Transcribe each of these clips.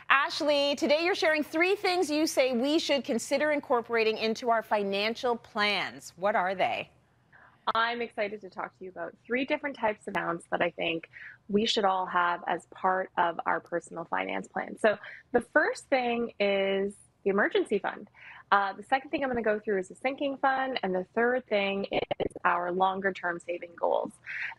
Ashley, today you're sharing 3 things you say we should consider incorporating into our financial plans. What are they? I'm excited to talk to you about 3 different types of accounts that I think we should all have as part of our personal finance plan. So, the first thing is the emergency fund. The second thing I'm going to go through is the sinking fund. And the third thing is our longer term saving goals.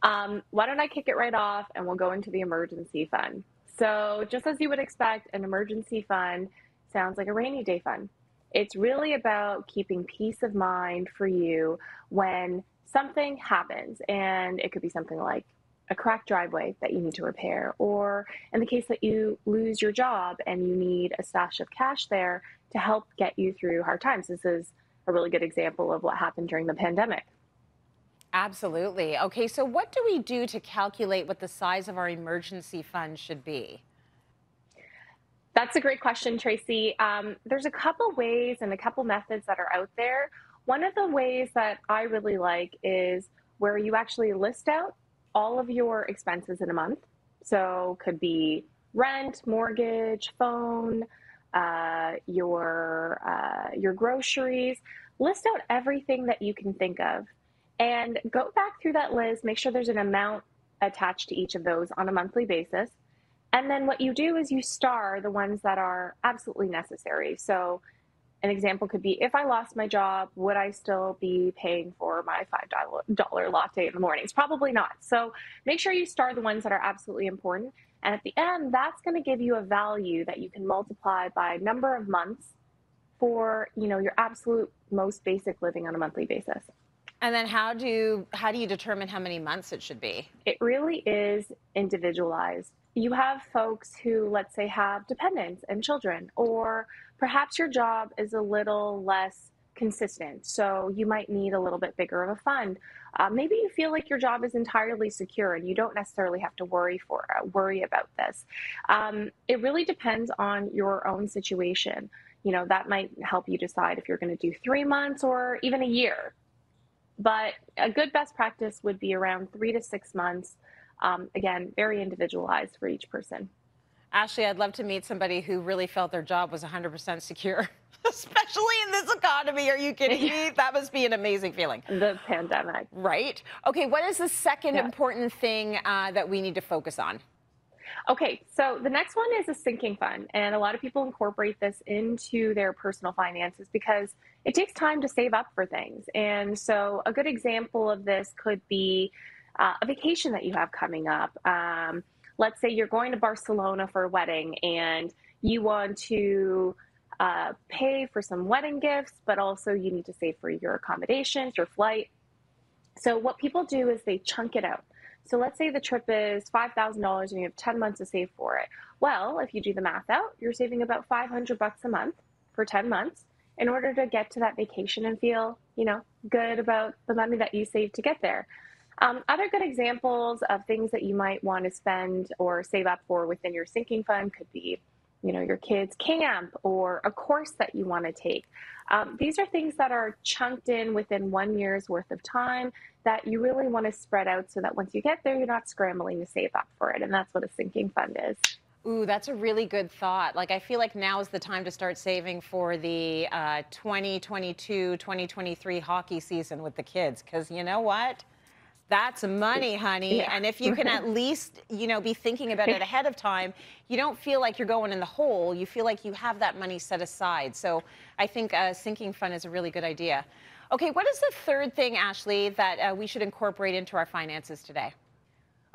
Why don't I kick it right off and we'll go into the emergency fund? So, just as you would expect, an emergency fund sounds like a rainy day fund. It's really about keeping peace of mind for you when something happens, and it could be something like a cracked driveway that you need to repair, or in the case that you lose your job and you need a stash of cash there to help get you through hard times. This is a really good example of what happened during the pandemic. Absolutely. Okay, so what do we do to calculate what the size of our emergency fund should be? That's a great question, Tracy. There's a couple ways and a couple methods that are out there. One of the ways that I really like is where you actually list out all of your expenses in a month. So could be rent, mortgage, phone, your groceries. List out everything that you can think of, and go back through that list. Make sure there's an amount attached to each of those on a monthly basis. And then what you do is you star the ones that are absolutely necessary. So an example could be, if I lost my job, would I still be paying for my $5 latte in the mornings? Probably not. So make sure you star the ones that are absolutely important. And at the end, that's going to give you a value that you can multiply by number of months for, your absolute most basic living on a monthly basis. And then how do you determine how many months it should be? It really is individualized. You have folks who, let's say, have dependents and children, or perhaps your job is a little less consistent, so you might need a little bit bigger of a fund. Maybe you feel like your job is entirely secure and you don't necessarily have to worry about this. It really depends on your own situation. That might help you decide if you're going to do 3 months or even a year. But a good best practice would be around 3 to 6 months. Again, very individualized for each person. Ashley, I'd love to meet somebody who really felt their job was 100% secure, especially in this economy. Are you kidding me? That must be an amazing feeling. The pandemic. Right? Okay, what is the second Yeah. important thing that we need to focus on? Okay, so the next one is a sinking fund. And a lot of people incorporate this into their personal finances because it takes time to save up for things. And so a good example of this could be a vacation that you have coming up. Let's say you're going to Barcelona for a wedding and you want to pay for some wedding gifts, but also you need to save for your accommodations, your flight. So what people do is they chunk it out. So let's say the trip is $5,000 and you have 10 months to save for it. Well, if you do the math out, you're saving about $500 a month for 10 months in order to get to that vacation and feel, good about the money that you saved to get there. Other good examples of things that you might want to spend or save up for within your sinking fund could be, your kids' camp or a course that you want to take. These are things that are chunked in within 1 year's worth of time that you really want to spread out so that once you get there, you're not scrambling to save up for it. And that's what a sinking fund is. Ooh, that's a really good thought. Like, I feel like now is the time to start saving for the 2022-2023 hockey season with the kids. Because you know what? That's money, honey. Yeah. And if you can at least, be thinking about it ahead of time, you don't feel like you're going in the hole. You feel like you have that money set aside. So I think a sinking fund is a really good idea. Okay, what is the third thing, Ashley, that we should incorporate into our finances today?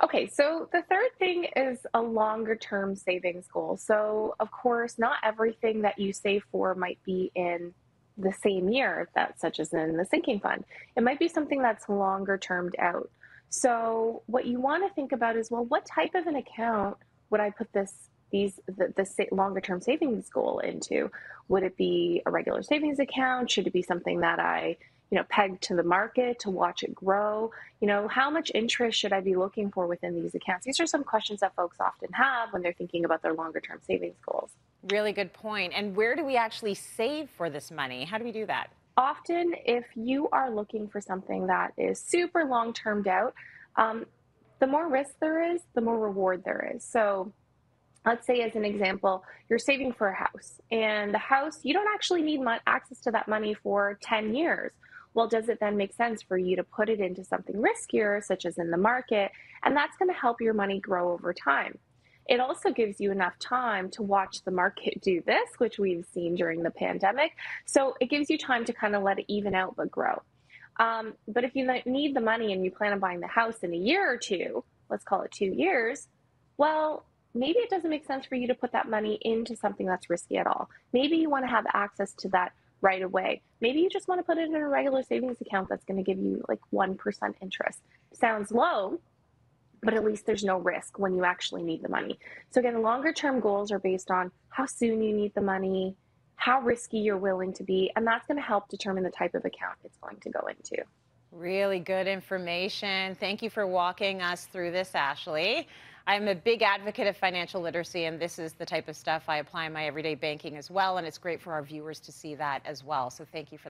Okay, so the third thing is a longer term savings goal. So, of course, not everything that you save for might be in the same year, such as in the sinking fund. It might be something that's longer termed out. So what you want to think about is, well, what type of an account would I put the longer term savings goal into? Would it be a regular savings account? Should it be something that I pegged to the market to watch it grow? How much interest should I be looking for within these accounts? These are some questions that folks often have when they're thinking about their longer term savings goals. Really good point. And where do we actually save for this money? How do we do that? Often, if you are looking for something that is super long-termed out, the more risk there is, the more reward there is. So Let's say, as an example, you're saving for a house, and the house, you don't actually need access to that money for 10 years. Well, does it then make sense for you to put it into something riskier, such as in the market? And that's going to help your money grow over time. It also gives you enough time to watch the market do this, which we've seen during the pandemic. So it gives you time to kind of let it even out but grow. But if you need the money and you plan on buying the house in a year or two, let's call it 2 years, well, maybe it doesn't make sense for you to put that money into something that's risky at all. Maybe you want to have access to that right away. Maybe you just want to put it in a regular savings account that's going to give you like 1% interest. Sounds low, but at least there's no risk when you actually need the money. So again, longer term goals are based on how soon you need the money, how risky you're willing to be, and that's going to help determine the type of account it's going to go into. Really good information. Thank you for walking us through this, Ashley. I'm a big advocate of financial literacy, and this is the type of stuff I apply in my everyday banking as well, and it's great for our viewers to see that as well. So thank you for